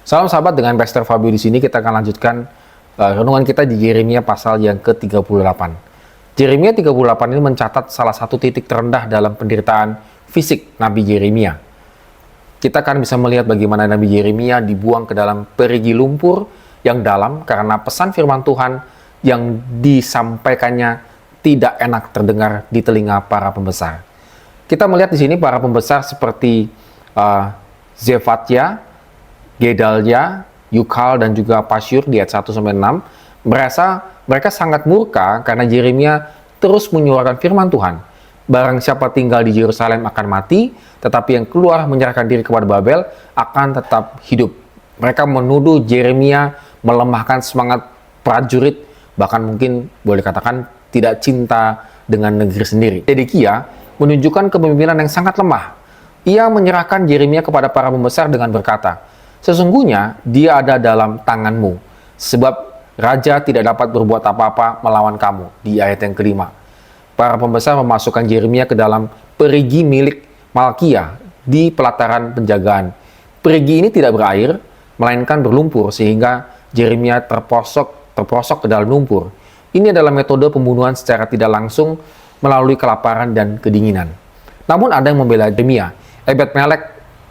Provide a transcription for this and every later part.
Salam sahabat, dengan Pastor Fabio di sini kita akan lanjutkan renungan kita di Yeremia pasal yang ke-38. Yeremia 38 ini mencatat salah satu titik terendah dalam penderitaan fisik Nabi Yeremia. Kita akan bisa melihat bagaimana Nabi Yeremia dibuang ke dalam perigi lumpur yang dalam karena pesan firman Tuhan yang disampaikannya tidak enak terdengar di telinga para pembesar. Kita melihat di sini para pembesar seperti Zephatiah, Gedalia, Yukal, dan juga Pasyur di ayat 1-6 mereka sangat murka karena Yeremia terus menyuarakan firman Tuhan. Barang siapa tinggal di Yerusalem akan mati, tetapi yang keluar menyerahkan diri kepada Babel akan tetap hidup. Mereka menuduh Yeremia melemahkan semangat prajurit, bahkan mungkin boleh katakan tidak cinta dengan negeri sendiri. Zedekia menunjukkan kepemimpinan yang sangat lemah. Ia menyerahkan Yeremia kepada para pembesar dengan berkata, "Sesungguhnya dia ada dalam tanganmu, sebab raja tidak dapat berbuat apa-apa melawan kamu." Di ayat yang kelima, para pembesar memasukkan Yeremia ke dalam perigi milik Malkia di pelataran penjagaan. Perigi ini tidak berair, melainkan berlumpur, sehingga Yeremia terprosok ke dalam lumpur. Ini adalah metode pembunuhan secara tidak langsung melalui kelaparan dan kedinginan. Namun ada yang membela Yeremia. Ebed-Melek,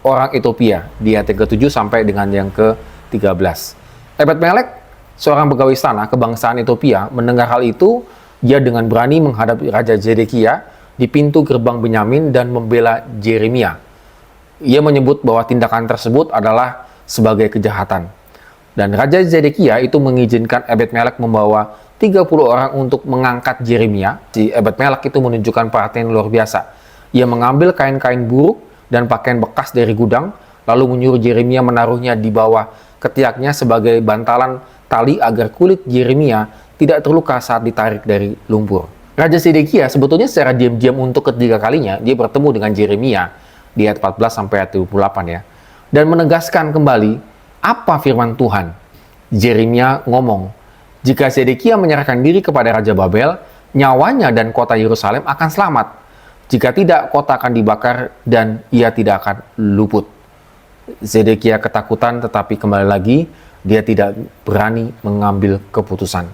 orang Ethiopia, di ayat yang ke-7 sampai dengan yang ke-13. Ebed-Melek, seorang pegawai istana kebangsaan Ethiopia, mendengar hal itu, dia dengan berani menghadap Raja Zedekia di pintu gerbang Benyamin dan membela Yeremia. Ia menyebut bahwa tindakan tersebut adalah sebagai kejahatan. Dan Raja Zedekia itu mengizinkan Ebed-Melek membawa 30 orang untuk mengangkat Yeremia. Si Ebed-Melek itu menunjukkan perhatian luar biasa. Ia mengambil kain-kain buruk dan pakaian bekas dari gudang, lalu menyuruh Yeremia menaruhnya di bawah ketiaknya sebagai bantalan tali agar kulit Yeremia tidak terluka saat ditarik dari lumpur. Raja Zedekia sebetulnya secara diam-diam untuk ketiga kalinya dia bertemu dengan Yeremia di ayat 14 sampai ayat 28 ya, dan menegaskan kembali apa firman Tuhan. Yeremia ngomong, "Jika Zedekia menyerahkan diri kepada Raja Babel, nyawanya dan kota Yerusalem akan selamat. Jika tidak, kota akan dibakar dan ia tidak akan luput." Zedekia ketakutan, tetapi kembali lagi dia tidak berani mengambil keputusan.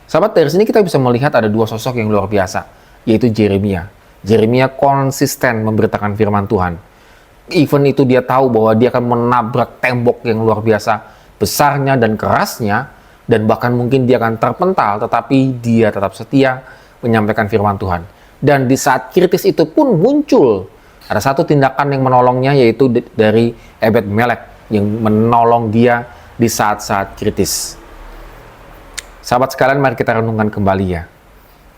Sahabat, dari sini kita bisa melihat ada dua sosok yang luar biasa, yaitu Yeremia. Yeremia konsisten memberitakan firman Tuhan. Even itu dia tahu bahwa dia akan menabrak tembok yang luar biasa besarnya dan kerasnya, dan bahkan mungkin dia akan terpental, tetapi dia tetap setia menyampaikan firman Tuhan. Dan di saat kritis itu pun muncul ada satu tindakan yang menolongnya, yaitu dari Ebed-Melek yang menolong dia di saat-saat kritis. Sahabat sekalian, mari kita renungkan kembali ya.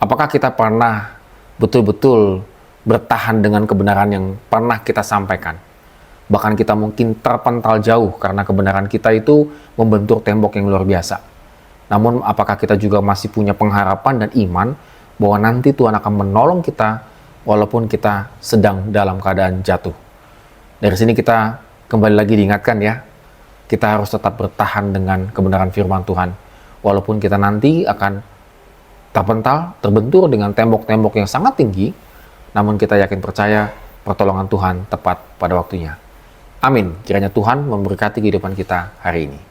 Apakah kita pernah betul-betul bertahan dengan kebenaran yang pernah kita sampaikan? Bahkan kita mungkin terpental jauh karena kebenaran kita itu membentur tembok yang luar biasa. Namun apakah kita juga masih punya pengharapan dan iman bahwa nanti Tuhan akan menolong kita walaupun kita sedang dalam keadaan jatuh? Dari sini kita kembali lagi diingatkan ya, kita harus tetap bertahan dengan kebenaran firman Tuhan. Walaupun kita nanti akan terbentur dengan tembok-tembok yang sangat tinggi, namun kita yakin percaya pertolongan Tuhan tepat pada waktunya. Amin. Kiranya Tuhan memberkati kehidupan kita hari ini.